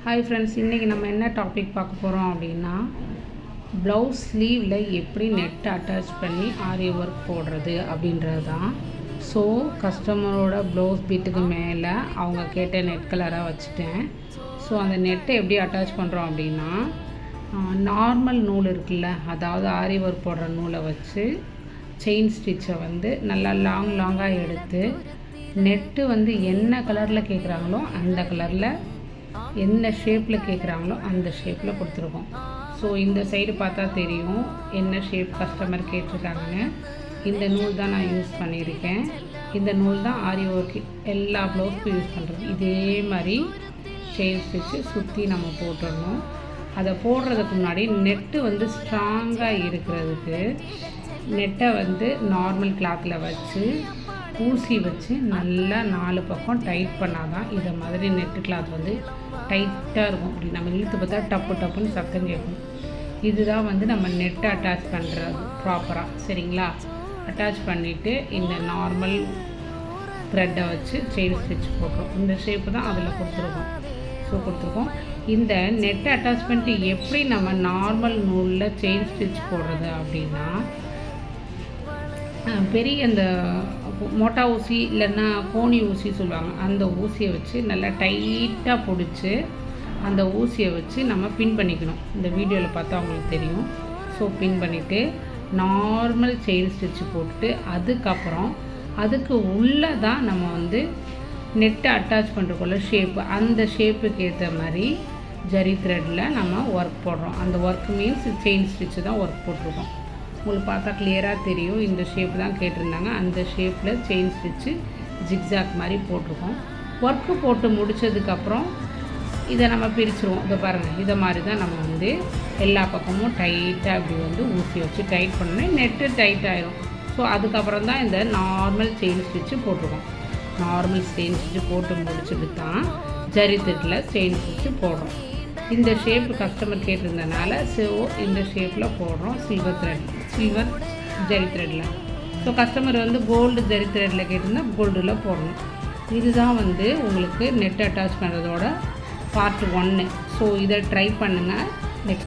Hi friends, இன்றைக்கி நம்ம என்ன டாபிக் பார்க்க போகிறோம் அப்படின்னா ப்ளவுஸ் ஸ்லீவில் எப்படி நெட் அட்டாச் பண்ணி ஆரி ஒர்க் போடுறது அப்படின்றது தான். ஸோ கஸ்டமரோட ப்ளவுஸ் பீட்டுக்கு மேலே அவங்க கேட்ட நெட் கலராக வச்சுட்டேன். ஸோ அந்த நெட்டை எப்படி அட்டாச் பண்ணுறோம் அப்படின்னா, நார்மல் நூல் இருக்குல்ல, அதாவது ஆரி ஒர்க் போடுற நூலை வச்சு செயின் ஸ்டிச்சை நல்லா லாங்காக எடுத்து நெட்டு என்ன கலரில் கேட்குறாங்களோ அந்த கலரில், என்ன ஷேப்பில் கேட்குறாங்களோ அந்த ஷேப்பில் கொடுத்துருக்கோம். ஸோ இந்த சைடு பார்த்தா தெரியும் என்ன ஷேப் கஸ்டமர் கேட்டிருக்காங்கன்னு. இந்த நூல் தான் நான் யூஸ் பண்ணியிருக்கேன். இந்த நூல் தான் ஆரி ஒர்க்கு எல்லா ப்ளவுஸ்க்கும் யூஸ் பண்ணுறது. இதே மாதிரி செயின் ஸ்டிச்சு சுற்றி நம்ம போட்டுடணும். அதை போடுறதுக்கு முன்னாடி நெட்டு ஸ்ட்ராங்காக இருக்கிறதுக்கு நெட்டை நார்மல் கிளாத்தில் வச்சு ஊசி வச்சு நல்லா 4 பக்கம் டைட் பண்ணால் தான் இதை மாதிரி நெட்டு கிளாத் டைட்டாக இருக்கும். அப்படி நம்ம இழுத்து பார்த்தா டப்புன்னு சத்தம் கேட்கும். இதுதான் நம்ம நெட்டை அட்டாச் பண்ணுறது ப்ராப்பராக. சரிங்களா? அட்டாச் பண்ணிவிட்டு இந்த நார்மல் த்ரெட்டை வச்சு செயின் ஸ்டிச் போடுறோம். இந்த ஷேப்பு தான் அதில் கொடுத்துருக்கோம். இந்த நெட்டை அட்டாச் பண்ணிட்டு எப்படி நம்ம நார்மல் நூலில் செயின் ஸ்டிச் போடுறது அப்படின்னா, பெரிய அந்த மோட்டா ஊசி இல்லைன்னா கோணி ஊசி சொல்லுவாங்க, அந்த ஊசியை வச்சு நல்லா டைட்டாக பிடிச்சி அந்த ஊசியை வச்சு நம்ம பின் பண்ணிக்கணும். இந்த வீடியோவில் பார்த்தா அவங்களுக்கு தெரியும். ஸோ பின் பண்ணிவிட்டு நார்மல் செயின் ஸ்டிச்சு போட்டுட்டு அதுக்கப்புறம் அதுக்கு உள்ளே தான் நம்ம நெட்டை அட்டாச் பண்ணுறக்குள்ள ஷேப்பு, அந்த ஷேப்புக்கு ஏற்ற மாதிரி ஜரி த்ரெட்டில் நம்ம ஒர்க் போடுறோம். அந்த ஒர்க் மீன்ஸ் செயின் ஸ்டிச்சு தான் ஒர்க் போட்டிருக்கோம். உங்களுக்கு பார்த்தா கிளியராக தெரியும். இந்த ஷேப் தான் கேட்டிருந்தாங்க. அந்த ஷேப்பில் செயின் ஸ்டிச்சு ஜிக்ஸாக் மாதிரி போட்டிருக்கோம். ஒர்க்கு போட்டு முடித்ததுக்கப்புறம் இதை நம்ம பிரிச்சுருவோம். இதை பாருங்கள், இதை மாதிரி தான் நம்ம எல்லா பக்கமும் டைட்டாக இப்படி ஊசி வச்சு டைட் பண்ணோன்னே நெட்டு டைட் ஆகிடும். ஸோ அதுக்கப்புறம் தான் இந்த நார்மல் செயின் ஸ்டிச்சு போட்டிருக்கோம். நார்மல் செயின் ஸ்டிச்சு போட்டு முடிச்சுட்டு தான் ஜரி த்ரெட்டில் செயின் ஸ்டிச்சு போடுறோம். இந்த ஷேப்பு கஸ்டமர் கேட்டிருந்தனால ஸோ இந்த ஷேப்பில் போடுறோம். சில்வர் ஜரி த்ரெட்டில். ஸோ கஸ்டமர் கோல்டு ஜரி த்ரெட்டில் கேட்டிருந்தால் கோல்டில் போடணும். இதுதான் உங்களுக்கு நெட் அட்டாச் பண்ணுறதோட பார்ட் 1. ஸோ இதை ட்ரை பண்ணுங்கள்.